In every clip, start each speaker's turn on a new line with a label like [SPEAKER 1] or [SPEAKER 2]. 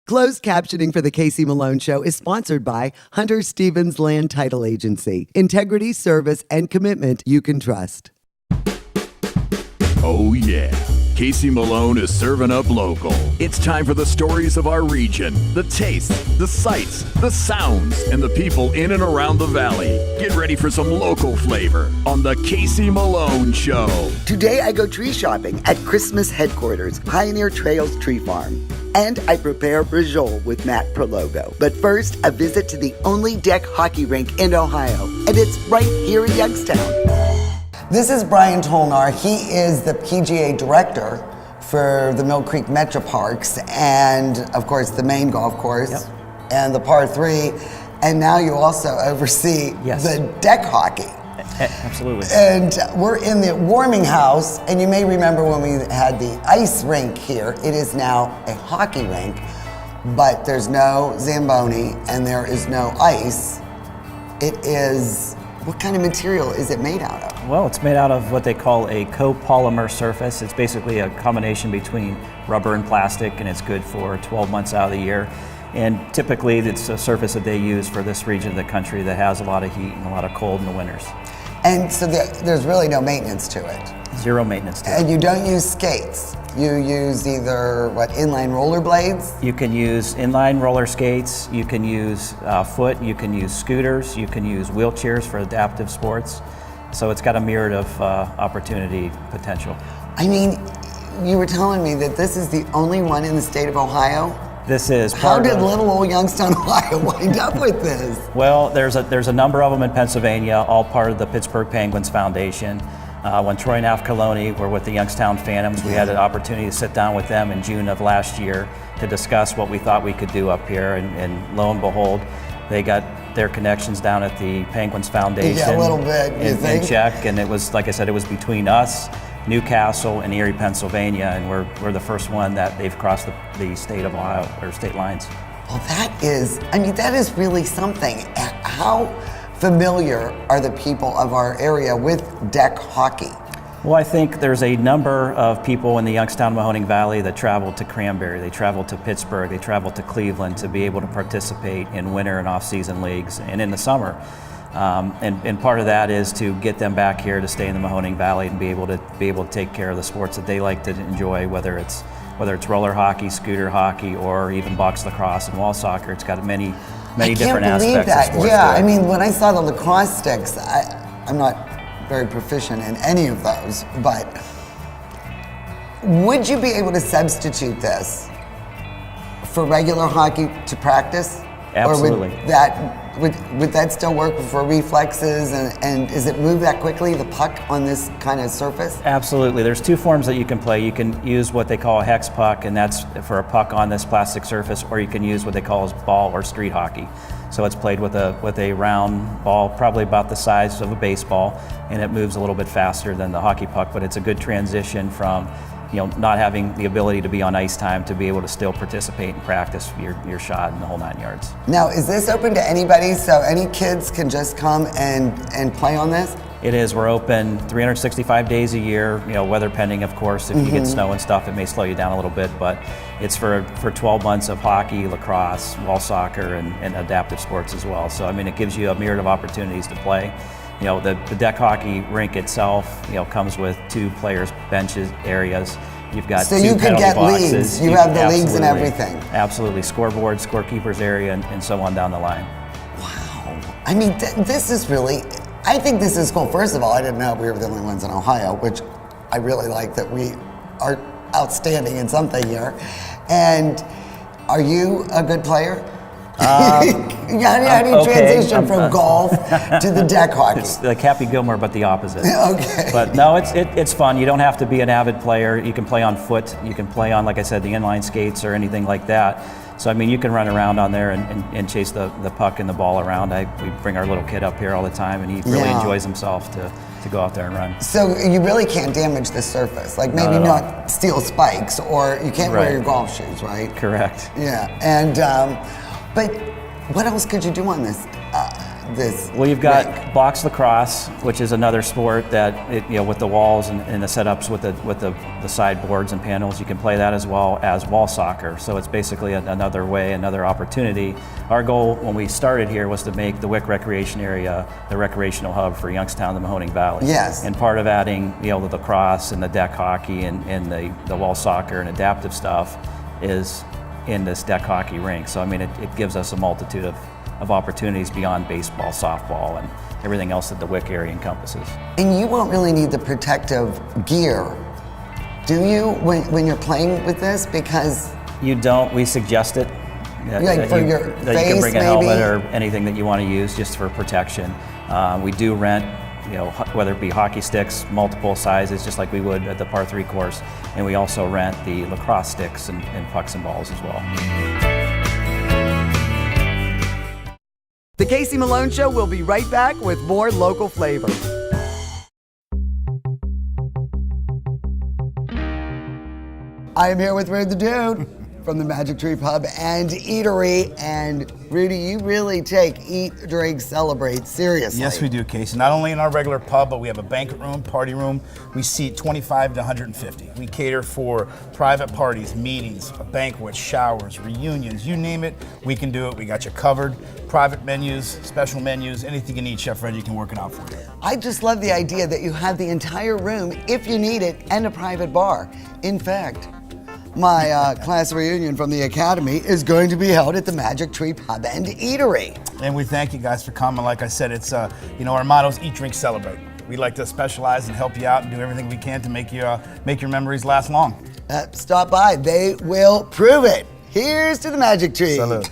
[SPEAKER 1] Closed captioning for The Casey Malone Show is sponsored by Hunter Stevens Land Title Agency. Integrity, service, and commitment you can trust.
[SPEAKER 2] Oh yeah, Casey Malone is serving up local. It's time for the stories of our region, the tastes, the sights, the sounds, and the people in and around the valley. Get ready for some local flavor on the Casey Malone Show.
[SPEAKER 1] Today I go tree shopping at Christmas headquarters, Pioneer Trails Tree Farm. And I prepare brajol with Matt Prologo. But first, a visit to the only deck hockey rink in Ohio. And it's right here in Youngstown. This is Brian Tolnar. He is the PGA director for the Mill Creek Metro Parks and, of course, the main golf course and the par 3. And now you also oversee the deck hockey.
[SPEAKER 3] Absolutely.
[SPEAKER 1] And we're in the warming house, and you may remember when we had the ice rink here. It is now a hockey rink, but there's no Zamboni and there is no ice. It is, what kind of material is it made out of?
[SPEAKER 3] Well, it's made out of what they call a copolymer surface. It's basically a combination between rubber and plastic, and it's good for 12 months out of the year. And typically it's a surface that they use for this region of the country that has a lot of heat and a lot of cold in the winters.
[SPEAKER 1] And so there's really no maintenance to it.
[SPEAKER 3] Zero maintenance to it.
[SPEAKER 1] And you don't use skates. You use either, inline roller blades?
[SPEAKER 3] You can use inline roller skates, you can use foot, you can use scooters, you can use wheelchairs for adaptive sports. So it's got a myriad of opportunity potential.
[SPEAKER 1] I mean, you were telling me that this is the only one in the state of Ohio?
[SPEAKER 3] This is
[SPEAKER 1] How did little old Youngstown, Ohio wind up with this?
[SPEAKER 3] Well, there's a number of them in Pennsylvania, all part of the Pittsburgh Penguins Foundation. When Troy and Alf Coloni were with the Youngstown Phantoms, we had an opportunity to sit down with them in June of last year to discuss what we thought we could do up here, and lo and behold, they got their connections down at the Penguins Foundation.
[SPEAKER 1] Yeah, a little bit,
[SPEAKER 3] in check, and it was, like I said, it was between us, Newcastle, and Erie, Pennsylvania, and we're the first one that they've crossed the state of Ohio, or state lines.
[SPEAKER 1] Well, that is really something. How familiar are the people of our area with deck hockey?
[SPEAKER 3] Well, I think there's a number of people in the Youngstown-Mahoning Valley that travel to Cranberry, they travel to Pittsburgh, they travel to Cleveland to be able to participate in winter and off-season leagues and in the summer. And part of that is to get them back here to stay in the Mahoning Valley and be able to take care of the sports that they like to enjoy, whether it's roller hockey, scooter hockey, or even box lacrosse and wall soccer. It's got many different aspects of sports.
[SPEAKER 1] Yeah, I mean, when I saw the lacrosse sticks, I'm not very proficient in any of those, but would you be able to substitute this for regular hockey to practice?
[SPEAKER 3] Absolutely.
[SPEAKER 1] Or would that still work for reflexes, and does it move that quickly, the puck on this kind of surface?
[SPEAKER 3] Absolutely. There's two forms that you can play. You can use what they call a hex puck, and that's for a puck on this plastic surface, or you can use what they call ball or street hockey. So it's played with a round ball, probably about the size of a baseball, and it moves a little bit faster than the hockey puck, but it's a good transition from not having the ability to be on ice time to be able to still participate and practice your shot in the whole 9 yards.
[SPEAKER 1] Now, is this open to anybody, so any kids can just come and play on this?
[SPEAKER 3] It is. We're open 365 days a year, weather pending, of course. If you get snow and stuff, it may slow you down a little bit, but it's for 12 months of hockey, lacrosse, wall soccer, and adaptive sports as well. So, it gives you a myriad of opportunities to play. The deck hockey rink itself, comes with 2 players' benches areas. You've got
[SPEAKER 1] so
[SPEAKER 3] 2
[SPEAKER 1] you can get
[SPEAKER 3] boxes.
[SPEAKER 1] leagues. You have the leagues and everything.
[SPEAKER 3] Absolutely. Scoreboard, scorekeepers area, and so on down the line.
[SPEAKER 1] Wow. This is really, I think this is cool. First of all, I didn't know we were the only ones in Ohio, which I really like that we are outstanding in something here. And are you a good player? How do you transition from golf to the deck hockey?
[SPEAKER 3] It's like Happy Gilmore, but the opposite.
[SPEAKER 1] Okay.
[SPEAKER 3] But no, it's fun. You don't have to be an avid player. You can play on foot. You can play on, like I said, the inline skates or anything like that. So, you can run around on there and chase the puck and the ball around. We bring our little kid up here all the time, and he really enjoys himself to go out there and run.
[SPEAKER 1] So you really can't damage the surface, like maybe not steel spikes, or you can't wear your golf shoes, right?
[SPEAKER 3] Correct.
[SPEAKER 1] Yeah, and but what else could you do on this this
[SPEAKER 3] Well, you've got
[SPEAKER 1] rink?
[SPEAKER 3] box lacrosse, which is another sport that, with the walls and the setups with the sideboards and panels, you can play that as well as wall soccer. So it's basically another way, another opportunity. Our goal when we started here was to make the Wick Recreation Area the recreational hub for Youngstown, the Mahoning Valley.
[SPEAKER 1] Yes.
[SPEAKER 3] And part of adding, the lacrosse and the deck hockey and the wall soccer and adaptive stuff is in this deck hockey rink. So I mean, it gives us a multitude of opportunities beyond baseball, softball, and everything else that the Wick area encompasses.
[SPEAKER 1] And you won't really need the protective gear, do you, when you're playing with this? Because
[SPEAKER 3] You don't, we suggest it.
[SPEAKER 1] Like for your
[SPEAKER 3] that you
[SPEAKER 1] face,
[SPEAKER 3] can bring a
[SPEAKER 1] maybe?
[SPEAKER 3] helmet or anything that you want to use just for protection. We do rent, whether it be hockey sticks, multiple sizes, just like we would at the par 3 course, and we also rent the lacrosse sticks and pucks and balls as well.
[SPEAKER 1] The Casey Malone Show will be right back with more local flavor. I am here with Rudy the Dude from the Magic Tree Pub and Eatery. And Rudy, you really take Eat, Drink, Celebrate seriously.
[SPEAKER 4] Yes, we do, Casey. Not only in our regular pub, but we have a banquet room, party room. We seat 25 to 150. We cater for private parties, meetings, banquets, showers, reunions, you name it, we can do it. We got you covered. Private menus, special menus, anything you need, Chef Reggie can work it out for you.
[SPEAKER 1] I just love the idea that you have the entire room, if you need it, and a private bar. In fact, my class reunion from the Academy is going to be held at the Magic Tree Pub and Eatery.
[SPEAKER 4] And we thank you guys for coming. Like I said, it's our motto is Eat, Drink, Celebrate. We like to specialize and help you out and do everything we can to make your memories last long.
[SPEAKER 1] Stop by. They will prove it. Here's to the Magic Tree.
[SPEAKER 4] Salute.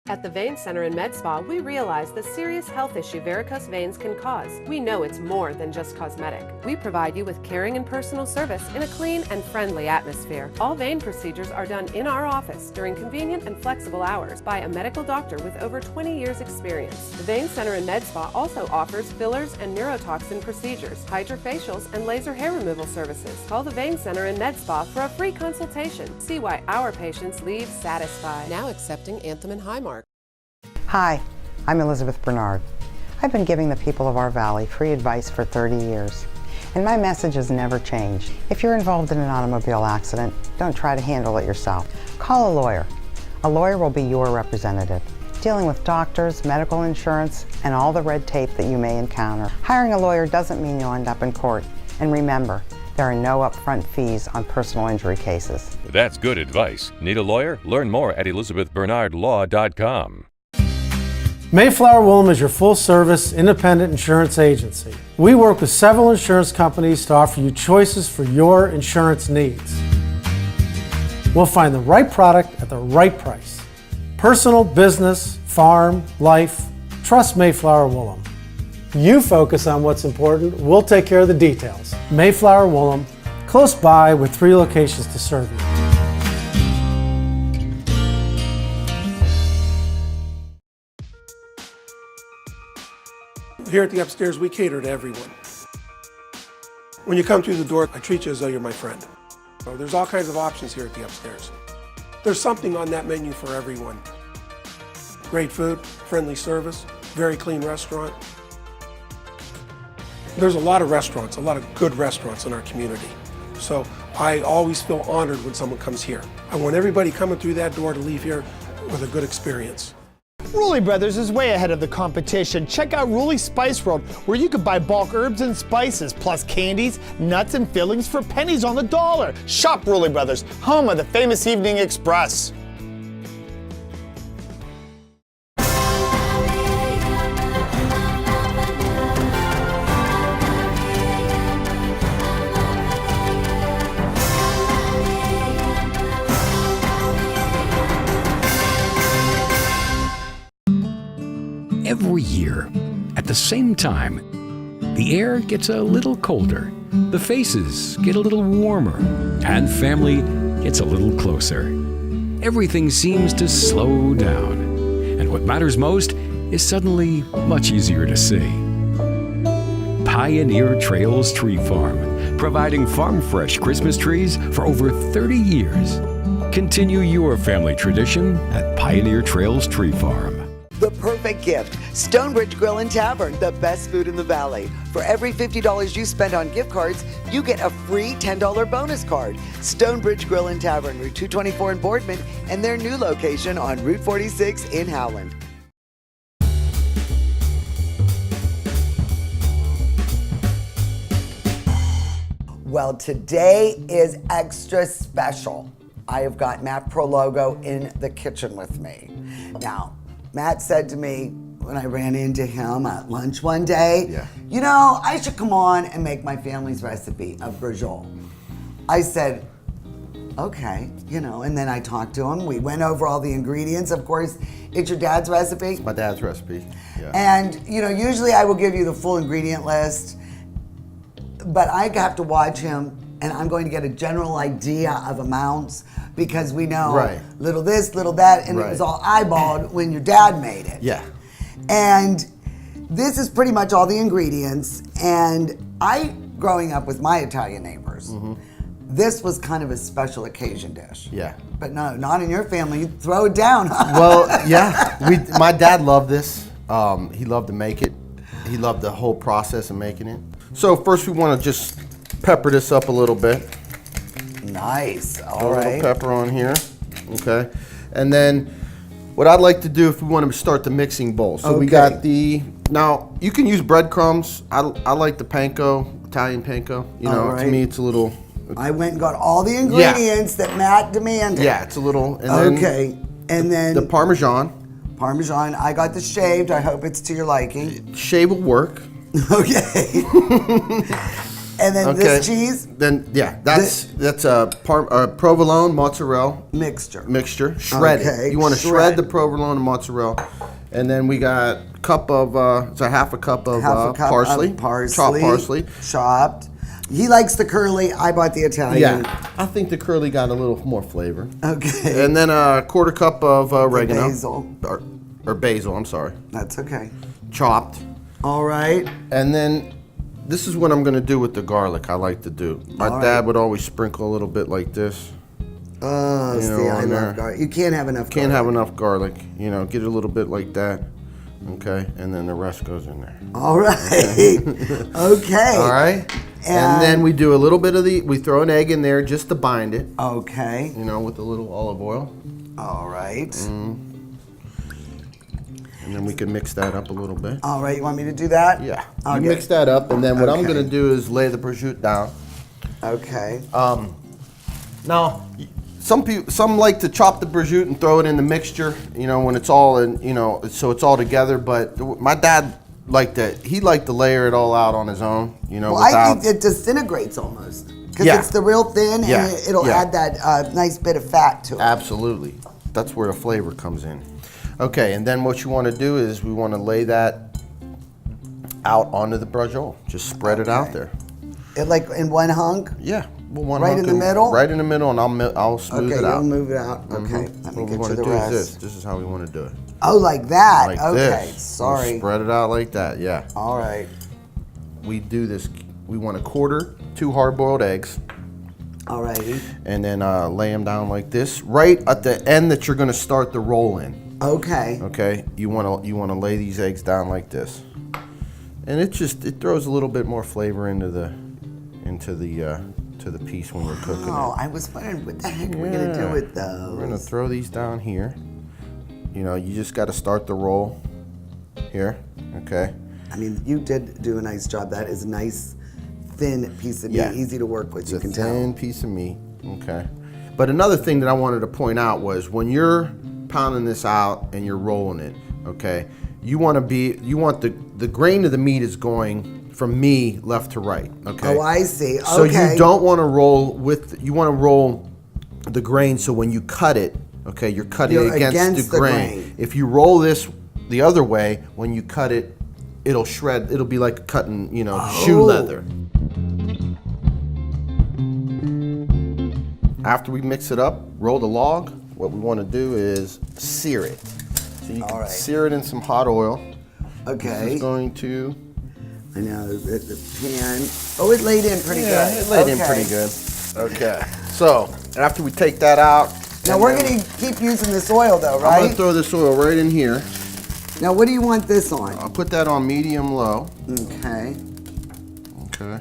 [SPEAKER 5] At the Vein Center and Med Spa, we realize the serious health issue varicose veins can cause. We know it's more than just cosmetic. We provide you with caring and personal service in a clean and friendly atmosphere. All vein procedures are done in our office during convenient and flexible hours by a medical doctor with over 20 years experience. The Vein Center and Med Spa also offers fillers and neurotoxin procedures, hydrofacials, and laser hair removal services. Call the Vein Center and Med Spa for a free consultation. See why our patients leave satisfied. Now accepting Anthem and Highmark.
[SPEAKER 6] Hi, I'm Elizabeth Bernard. I've been giving the people of our valley free advice for 30 years, and my message has never changed. If you're involved in an automobile accident, don't try to handle it yourself. Call a lawyer. A lawyer will be your representative, dealing with doctors, medical insurance, and all the red tape that you may encounter. Hiring a lawyer doesn't mean you'll end up in court, and remember, there are no upfront fees on personal injury cases.
[SPEAKER 7] That's good advice. Need a lawyer? Learn more at ElizabethBernardLaw.com.
[SPEAKER 8] Mayflower Woolham is your full-service independent insurance agency. We work with several insurance companies to offer you choices for your insurance needs. We'll find the right product at the right price. Personal, business, farm, life, trust Mayflower Woolham. You focus on what's important, we'll take care of the details. Mayflower Woolham, close by with 3 locations to serve you.
[SPEAKER 9] Here at the Upstairs, we cater to everyone. When you come through the door, I treat you as though you're my friend. So there's all kinds of options here at the Upstairs. There's something on that menu for everyone. Great food, friendly service, very clean restaurant. There's a lot of restaurants, a lot of good restaurants in our community. So I always feel honored when someone comes here. I want everybody coming through that door to leave here with a good experience.
[SPEAKER 10] Rulli Brothers is way ahead of the competition. Check out Rulli Spice World, where you can buy bulk herbs and spices, plus candies, nuts, and fillings for pennies on the dollar. Shop Rulli Brothers, home of the famous Evening Express.
[SPEAKER 11] Every year, at the same time, the air gets a little colder, the faces get a little warmer, and family gets a little closer. Everything seems to slow down, and what matters most is suddenly much easier to see. Pioneer Trails Tree Farm, providing farm fresh Christmas trees for over 30 years. Continue your family tradition at Pioneer Trails Tree Farm.
[SPEAKER 1] The perfect gift. Stonebridge Grill and Tavern, the best food in the valley. For every $50 you spend on gift cards, you get a free $10 bonus card. Stonebridge Grill and Tavern, Route 224 in Boardman, and their new location on Route 46 in Howland. Well, today is extra special. I have got Matt Prologo in the kitchen with me. Now, Matt said to me when I ran into him at lunch one day, you know, I should come on and make my family's recipe of brajol. I said, okay, you know, and then I talked to him. We went over all the ingredients. Of course, it's your dad's recipe.
[SPEAKER 12] It's my dad's recipe, yeah.
[SPEAKER 1] And, you know, usually I will give you the full ingredient list, but I have to watch him, and I'm going to get a general idea of amounts because we know little this, little that, and it was all eyeballed when your dad made it.
[SPEAKER 12] Yeah.
[SPEAKER 1] And this is pretty much all the ingredients. And growing up with my Italian neighbors, this was kind of a special occasion dish.
[SPEAKER 12] Yeah.
[SPEAKER 1] But no, not in your family. You throw it down.
[SPEAKER 12] Well, yeah. My dad loved this. He loved to make it. He loved the whole process of making it. So first we want to just pepper this up a little bit.
[SPEAKER 1] Nice. All
[SPEAKER 12] a
[SPEAKER 1] right.
[SPEAKER 12] little pepper on here. Okay. And then what I'd like to do if we want to start the mixing bowl. So we got now you can use breadcrumbs. I like the panko, Italian panko. You know, to me it's a little.
[SPEAKER 1] I went and got all the ingredients that Matt demanded.
[SPEAKER 12] Yeah, it's a little. And
[SPEAKER 1] and then
[SPEAKER 12] the Parmesan.
[SPEAKER 1] Parmesan. I got the shaved. I hope it's to your liking.
[SPEAKER 12] Shave will work.
[SPEAKER 1] Okay. And then this cheese?
[SPEAKER 12] Then that's a provolone mozzarella
[SPEAKER 1] mixture.
[SPEAKER 12] Shredded.
[SPEAKER 1] Okay.
[SPEAKER 12] You want to shred the provolone and mozzarella, and then we got a cup of it's a half a cup of parsley. Chopped parsley.
[SPEAKER 1] Chopped. He likes the curly. I bought the Italian.
[SPEAKER 12] Yeah, I think the curly got a little more flavor.
[SPEAKER 1] Okay.
[SPEAKER 12] And then a quarter cup of oregano.
[SPEAKER 1] Basil.
[SPEAKER 12] Or basil. I'm sorry.
[SPEAKER 1] That's okay.
[SPEAKER 12] Chopped.
[SPEAKER 1] All right.
[SPEAKER 12] And then this is what I'm going to do with the garlic. I like to do. My dad would always sprinkle a little bit like this.
[SPEAKER 1] Oh, see, I love garlic. You can't have enough garlic.
[SPEAKER 12] Can't have enough garlic. You know, get a little bit like that. Okay, and then the rest goes in there.
[SPEAKER 1] All right. Okay.
[SPEAKER 12] All right. And then we do a little bit of we throw an egg in there just to bind it.
[SPEAKER 1] Okay.
[SPEAKER 12] You know, with a little olive oil.
[SPEAKER 1] All right.
[SPEAKER 12] And then we can mix that up a little bit.
[SPEAKER 1] All right, you want me to do that?
[SPEAKER 12] Yeah. You mix that up, and then what I'm going to do is lay the prosciutto down.
[SPEAKER 1] Okay.
[SPEAKER 12] Now, some like to chop the prosciutto and throw it in the mixture, you know, when it's all in, you know, so it's all together. But my dad liked to layer it all out on his own, you know.
[SPEAKER 1] Well, I think it disintegrates almost because it's the real thin, and it'll add that nice bit of fat to it.
[SPEAKER 12] Absolutely. That's where the flavor comes in. Okay, and then what you want to do is we want to lay that out onto the brajol. Just spread it out there.
[SPEAKER 1] Like in one hunk?
[SPEAKER 12] Yeah. Well, one
[SPEAKER 1] right
[SPEAKER 12] hunk
[SPEAKER 1] in the middle?
[SPEAKER 12] Right in the middle, and I'll smooth it out.
[SPEAKER 1] Okay, you'll move it out. Okay, let me get you the rest.
[SPEAKER 12] This is how we want to do it.
[SPEAKER 1] Oh, like that?
[SPEAKER 12] Like
[SPEAKER 1] okay,
[SPEAKER 12] this.
[SPEAKER 1] sorry.
[SPEAKER 12] We'll spread it out like that, yeah.
[SPEAKER 1] All right.
[SPEAKER 12] We do this, we want to quarter 2 hard-boiled eggs.
[SPEAKER 1] Alrighty.
[SPEAKER 12] And then lay them down like this, right at the end that you're going to start the roll in.
[SPEAKER 1] Okay.
[SPEAKER 12] Okay. You want to lay these eggs down like this, and it throws a little bit more flavor into the piece when we're cooking it.
[SPEAKER 1] Oh, I was wondering what the heck we're gonna do with those.
[SPEAKER 12] We're gonna throw these down here. You know, you just got to start the roll here. Okay.
[SPEAKER 1] I mean, you did do a nice job. That is a nice, thin piece of meat, easy to work with. You can tell.
[SPEAKER 12] Thin piece of meat. Okay. But another thing that I wanted to point out was when you're pounding this out and you're rolling it, okay, you want the grain of the meat is going from me left to right, okay?
[SPEAKER 1] Oh, I see. Okay.
[SPEAKER 12] So you don't want to roll you want to roll the grain so when you cut it, okay, you're cutting against the grain. If you roll this the other way, when you cut it, it'll shred, it'll be like cutting, you know, shoe leather. After we mix it up, roll the log, what we want to do is sear it. So you can sear it in some hot oil.
[SPEAKER 1] Okay.
[SPEAKER 12] This is going to
[SPEAKER 1] I know the pan. Oh, it laid in pretty
[SPEAKER 12] Yeah,
[SPEAKER 1] good.
[SPEAKER 12] it laid in pretty good. Okay. So after we take that out.
[SPEAKER 1] Now we're gonna keep using this oil though, right?
[SPEAKER 12] I'm gonna throw this oil right in here.
[SPEAKER 1] Now what do you want this on?
[SPEAKER 12] I'll put that on medium-low.
[SPEAKER 1] Okay.
[SPEAKER 12] Okay.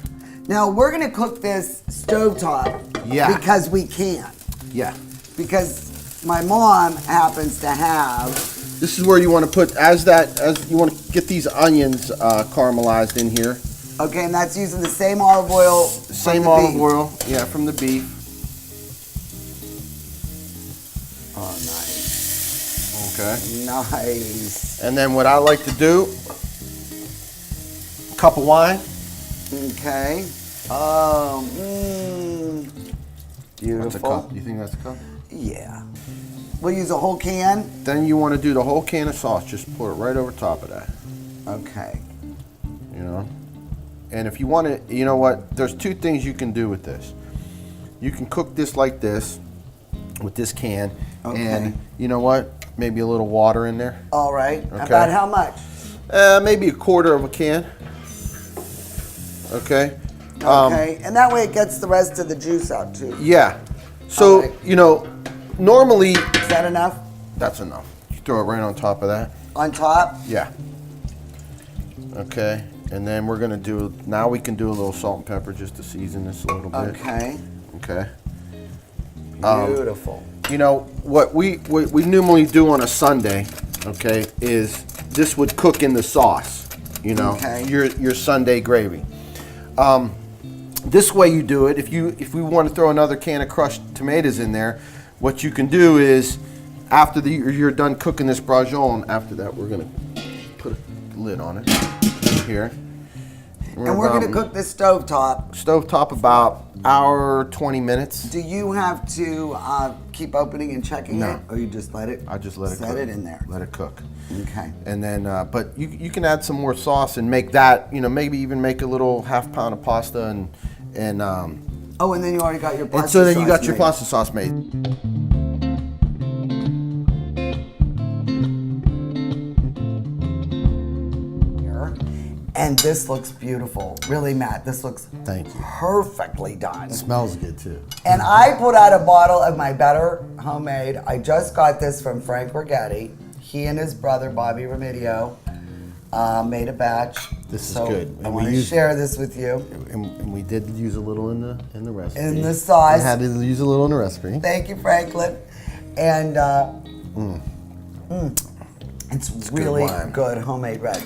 [SPEAKER 1] Now we're gonna cook this stovetop.
[SPEAKER 12] Yeah.
[SPEAKER 1] Because we can.
[SPEAKER 12] Yeah.
[SPEAKER 1] Because my mom happens to have.
[SPEAKER 12] This is where you want to put as you want to get these onions caramelized in here.
[SPEAKER 1] Okay, and that's using the same olive oil.
[SPEAKER 12] Same olive oil, yeah, from the beef.
[SPEAKER 1] Oh, nice.
[SPEAKER 12] Okay.
[SPEAKER 1] Nice.
[SPEAKER 12] And then what I like to do, a cup of wine.
[SPEAKER 1] Okay. Oh, beautiful.
[SPEAKER 12] That's a cup. You think that's a cup?
[SPEAKER 1] Yeah. We'll use a whole can.
[SPEAKER 12] Then you want to do the whole can of sauce. Just pour it right over top of that.
[SPEAKER 1] Okay.
[SPEAKER 12] You know? And if you want to, you know what? There's two things you can do with this. You can cook this like this, with this can.
[SPEAKER 1] Okay.
[SPEAKER 12] And you know what? Maybe a little water in there.
[SPEAKER 1] All right.
[SPEAKER 12] Okay.
[SPEAKER 1] About how much?
[SPEAKER 12] Maybe a quarter of a can. Okay.
[SPEAKER 1] Okay. And that way it gets the rest of the juice out too.
[SPEAKER 12] Yeah. So,
[SPEAKER 1] right.
[SPEAKER 12] you know, normally...
[SPEAKER 1] Is that enough?
[SPEAKER 12] That's enough. You throw it right on top of that.
[SPEAKER 1] On top?
[SPEAKER 12] Yeah. Okay. And then we're going to do... Now we can do a little salt and pepper just to season this a little bit.
[SPEAKER 1] Okay.
[SPEAKER 12] Okay.
[SPEAKER 1] Beautiful.
[SPEAKER 12] You know, what we normally do on a Sunday, okay, is this would cook in the sauce, you know,
[SPEAKER 1] Okay.
[SPEAKER 12] your Sunday gravy. This way you do it, if we want to throw another can of crushed tomatoes in there, what you can do is, after you're done cooking this braciole, after that we're going to put a lid on it here.
[SPEAKER 1] And we're going to cook this stovetop.
[SPEAKER 12] Stovetop about hour, 20 minutes.
[SPEAKER 1] Do you have to keep opening and checking
[SPEAKER 12] No.
[SPEAKER 1] it? Or you just let it?
[SPEAKER 12] I just let it cook.
[SPEAKER 1] Set it in there.
[SPEAKER 12] Let it cook.
[SPEAKER 1] Okay.
[SPEAKER 12] And then, but you can add some more sauce and make that, you know, maybe even make a little half pound of pasta and
[SPEAKER 1] Oh, and then you already got your pasta
[SPEAKER 12] and so then you
[SPEAKER 1] sauce
[SPEAKER 12] got your
[SPEAKER 1] made.
[SPEAKER 12] pasta sauce made.
[SPEAKER 1] And this looks beautiful. Really, Matt, this looks
[SPEAKER 12] Thank you.
[SPEAKER 1] perfectly done.
[SPEAKER 12] Smells good too.
[SPEAKER 1] And I pulled out a bottle of my Better Homemade. I just got this from Frank Rigetti. He and his brother, Bobby Remedio, made a batch.
[SPEAKER 12] This is
[SPEAKER 1] So
[SPEAKER 12] good.
[SPEAKER 1] I want to share this with you.
[SPEAKER 12] And we did use a little in the recipe.
[SPEAKER 1] In the sauce.
[SPEAKER 12] We had to use a little in the recipe.
[SPEAKER 1] Thank you, Franklin. And it's really
[SPEAKER 12] wine.
[SPEAKER 1] good homemade red.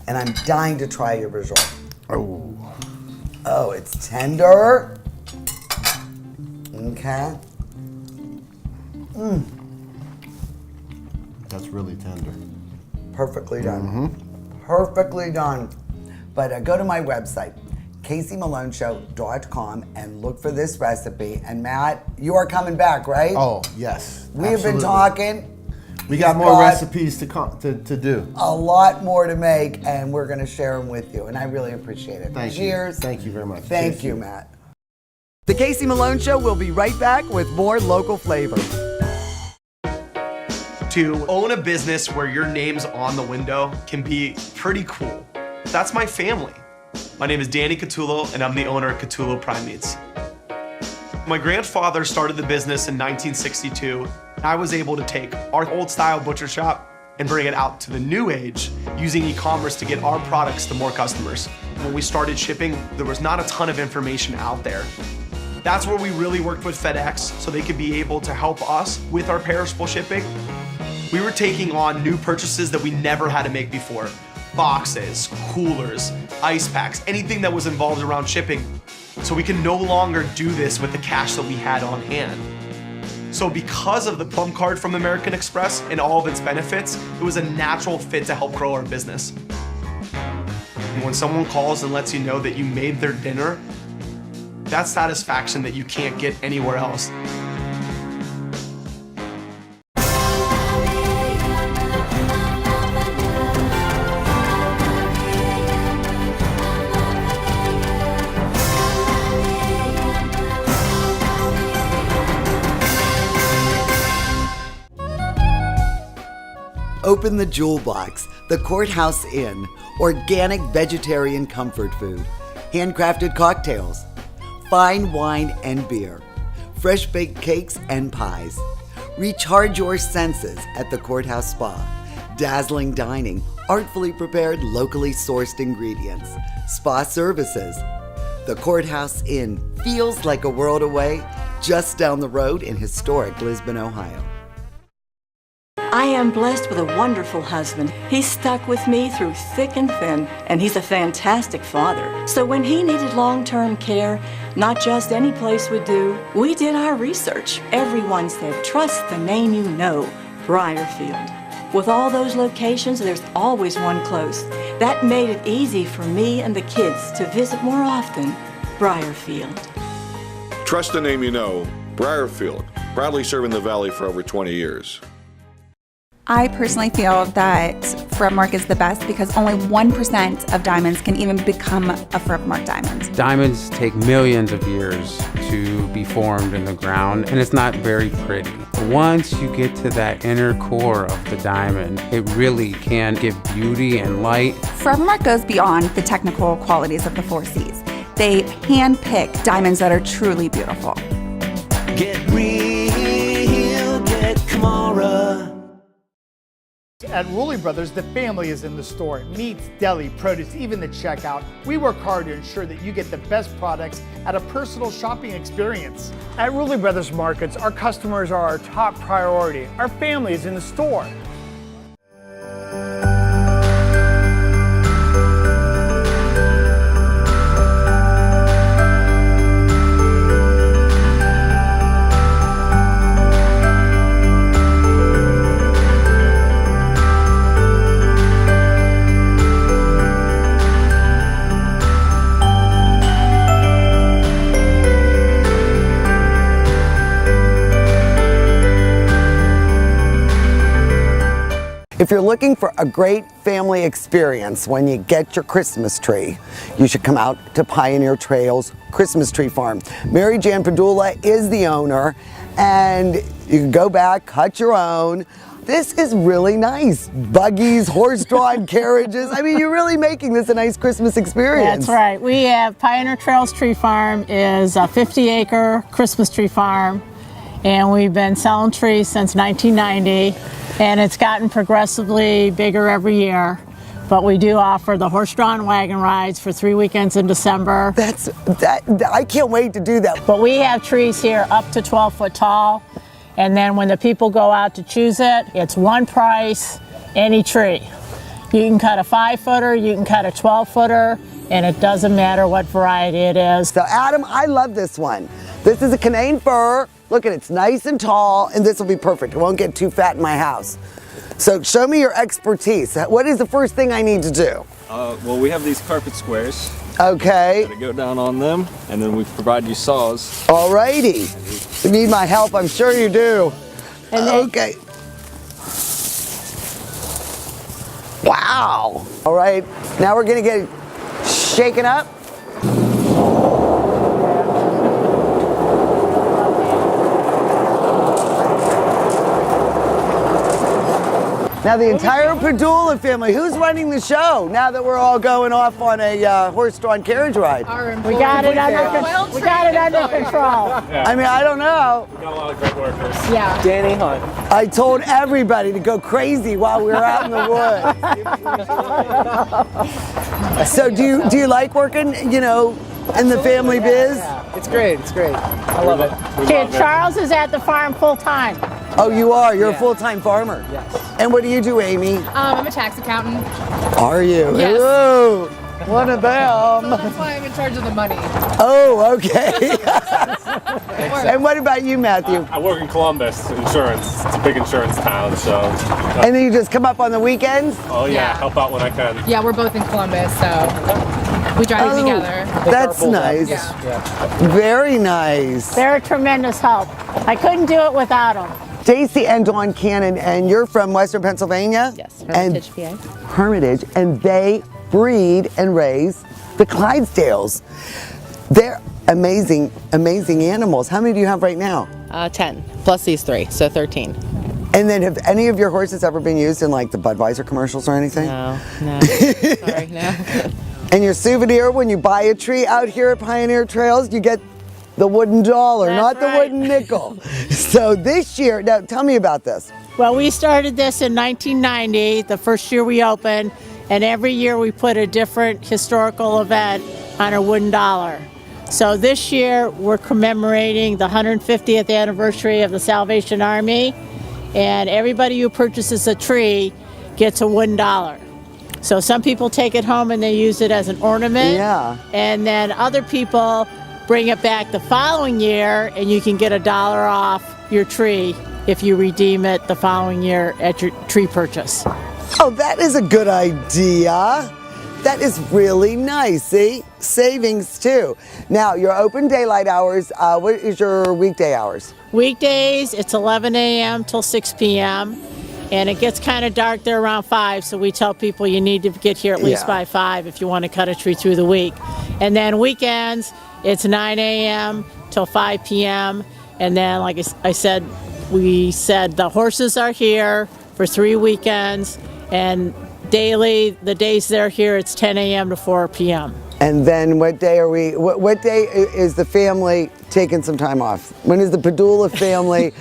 [SPEAKER 1] And I'm dying to try your braciole.
[SPEAKER 12] Oh.
[SPEAKER 1] Oh, it's tender. Okay.
[SPEAKER 12] That's really tender.
[SPEAKER 1] Perfectly done. Perfectly done. But go to my website, caseymalonshow.com, and look for this recipe. And Matt, you are coming back, right?
[SPEAKER 12] Oh, yes.
[SPEAKER 1] We have been
[SPEAKER 12] absolutely.
[SPEAKER 1] talking.
[SPEAKER 12] We got more recipes to do.
[SPEAKER 1] A lot more to make, and we're going to share them with you. And I really appreciate it.
[SPEAKER 12] Thank
[SPEAKER 1] Cheers.
[SPEAKER 12] you. Thank you very much.
[SPEAKER 1] Thank you, Matt. The Casey Malone Show will be right back with more local flavor.
[SPEAKER 13] To own a business where your name's on the window can be pretty cool. That's my family. My name is Danny Catullo, and I'm the owner of Catullo Prime Meats. My grandfather started the business in 1962. I was able to take our old style butcher shop and bring it out to the new age using e-commerce to get our products to more customers. When we started shipping, there was not a ton of information out there. That's where we really worked with FedEx so they could be able to help us with our perishable shipping. We were taking on new purchases that we never had to make before. Boxes, coolers, ice packs, anything that was involved around shipping. So we can no longer do this with the cash that we had on hand. So because of the Plum Card from American Express and all of its benefits, it was a natural fit to help grow our business. And when someone calls and lets you know that you made their dinner, that's satisfaction that you can't get anywhere else.
[SPEAKER 1] Open the Jewel Box, the Courthouse Inn, organic vegetarian comfort food, handcrafted cocktails, fine wine and beer, fresh baked cakes and pies. Recharge your senses at the Courthouse Spa. Dazzling dining, artfully prepared, locally sourced ingredients, spa services. The Courthouse Inn feels like a world away, just down the road in historic Lisbon, Ohio.
[SPEAKER 14] I am blessed with a wonderful husband. He's stuck with me through thick and thin, and he's a fantastic father. So when he needed long-term care, not just any place would do, we did our research. Everyone said, trust the name you know, Briarfield. With all those locations, there's always one close. That made it easy for me and the kids to visit more often, Briarfield.
[SPEAKER 15] Trust the name you know, Briarfield, proudly serving the Valley for over 20 years.
[SPEAKER 16] I personally feel that Forever Mark is the best because only 1% of diamonds can even become a Forever Mark diamond.
[SPEAKER 17] Diamonds take millions of years to be formed in the ground, and it's not very pretty. Once you get to that inner core of the diamond, it really can give beauty and light.
[SPEAKER 16] Forever Mark goes beyond the technical qualities of the 4 Cs. They hand-pick diamonds that are truly beautiful.
[SPEAKER 18] Get real, get Kamara.
[SPEAKER 10] At Rulli Brothers, the family is in the store. Meats, deli, produce, even the checkout. We work hard to ensure that you get the best products at a personal shopping experience. At Rulli Brothers Markets, our customers are our top priority. Our family is in the store.
[SPEAKER 1] If you're looking for a great family experience when you get your Christmas tree, you should come out to Pioneer Trails Christmas Tree Farm. Mary Jan Padula is the owner, and you can go back, cut your own. This is really nice. Buggies, horse-drawn carriages. I mean, you're really making this a nice Christmas experience.
[SPEAKER 19] That's right. We have Pioneer Trails Tree Farm is a 50-acre Christmas tree farm, and we've been selling trees since 1990. And it's gotten progressively bigger every year. But we do offer the horse-drawn wagon rides for 3 weekends in December.
[SPEAKER 1] I can't wait to do that.
[SPEAKER 19] But we have trees here up to 12 foot tall. And then when the people go out to choose it, it's one price, any tree. You can cut a 5-footer, you can cut a 12-footer, and it doesn't matter what variety it is.
[SPEAKER 1] So Adam, I love this one. This is a Canaan fir. Look at it, it's nice and tall, and this will be perfect. It won't get too fat in my house. So show me your expertise. What is the first thing I need to do?
[SPEAKER 20] Well, we have these carpet squares.
[SPEAKER 1] Okay.
[SPEAKER 20] Gotta go down on them, and then we provide you saws.
[SPEAKER 1] Alrighty. You need my help, I'm sure you do. Okay. Wow. All right, now we're gonna get it shaken up. Now the entire Padula family, who's running the show now that we're all going off on a horse-drawn carriage ride?
[SPEAKER 19] We got it under control.
[SPEAKER 20] Yeah.
[SPEAKER 1] I mean, I don't know.
[SPEAKER 20] We got a lot of great workers.
[SPEAKER 19] Yeah.
[SPEAKER 20] Danny Hunt.
[SPEAKER 1] I told everybody to go crazy while we were out in the woods. So do you like working, you know, in the family biz?
[SPEAKER 21] Yeah. It's great, I love it.
[SPEAKER 19] Kid Charles is at the farm full time.
[SPEAKER 1] Oh, you are? You're a full-time farmer?
[SPEAKER 21] Yes.
[SPEAKER 1] And what do you do, Amy?
[SPEAKER 22] I'm a tax accountant.
[SPEAKER 1] Are you?
[SPEAKER 22] Yes.
[SPEAKER 1] Ooh, one of them.
[SPEAKER 22] That's why I'm in charge of the money.
[SPEAKER 1] Oh, okay. And what about you, Matthew?
[SPEAKER 20] I work in Columbus, insurance. It's a big insurance town, so.
[SPEAKER 1] And then you just come up on the weekends?
[SPEAKER 20] Oh yeah, help out when I can.
[SPEAKER 22] Yeah, we're both in Columbus, so we drive together.
[SPEAKER 1] That's nice.
[SPEAKER 22] Yeah.
[SPEAKER 1] Very nice.
[SPEAKER 19] They're a tremendous help. I couldn't do it without them.
[SPEAKER 1] Stacy and Dawn Cannon, and you're from Western Pennsylvania?
[SPEAKER 22] Yes, Hermitage, PA.
[SPEAKER 1] Hermitage, and they breed and raise the Clydesdales. They're amazing, amazing animals. How many do you have right now?
[SPEAKER 22] 10, plus these 3, so 13.
[SPEAKER 1] And then have any of your horses ever been used in like the Budweiser commercials or anything?
[SPEAKER 22] No. Sorry, no.
[SPEAKER 1] And your souvenir when you buy a tree out here at Pioneer Trails, you get the wooden dollar, not the wooden nickel. So this year, now tell me about this.
[SPEAKER 19] Well, we started this in 1990, the first year we opened, and every year we put a different historical event on a wooden dollar. So this year we're commemorating the 150th anniversary of the Salvation Army, and everybody who purchases a tree gets a wooden dollar. So some people take it home and they use it as an ornament.
[SPEAKER 1] Yeah.
[SPEAKER 19] And then other people bring it back the following year and you can get $1 off your tree if you redeem it the following year at your tree purchase.
[SPEAKER 1] Oh, that is a good idea. That is really nice. See? Savings too. Now, your open daylight hours, what is your weekday hours?
[SPEAKER 19] Weekdays, it's 11 a.m. till 6 p.m. And it gets kind of dark there around 5, so we tell people you need to get here at least by 5 if you want to cut a tree through the week. And then weekends, it's 9 a.m. till 5 p.m. And then, like I said, we said the horses are here for 3 weekends, and daily, the days they're here, it's 10 a.m. to 4 p.m.
[SPEAKER 1] And then what day are we, what day is the family taking some time off? When is the Padula family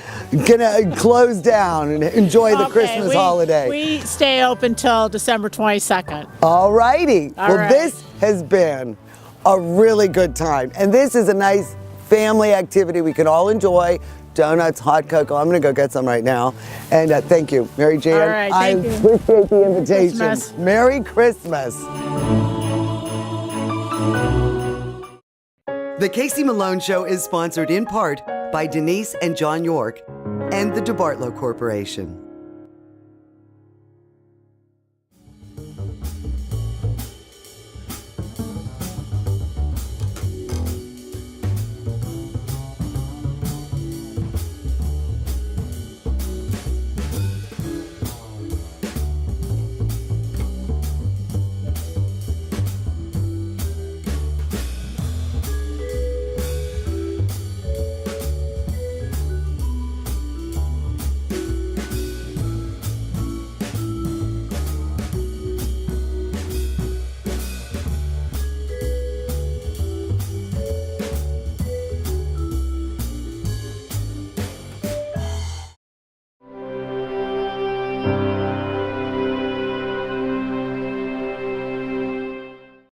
[SPEAKER 1] gonna close down and enjoy the Christmas holiday?
[SPEAKER 19] We stay open till December 22nd.
[SPEAKER 1] All righty.
[SPEAKER 19] All
[SPEAKER 1] well,
[SPEAKER 19] right.
[SPEAKER 1] This has been a really good time. And this is a nice family activity we can all enjoy. Donuts, hot cocoa. I'm going to go get some right now. And thank you, Mary Jan.
[SPEAKER 19] All right, thank you.
[SPEAKER 1] I appreciate the invitation.
[SPEAKER 19] Christmas.
[SPEAKER 1] Merry Christmas. The Casey Malone Show is sponsored in part by Denise and John York and the DeBartolo Corporation.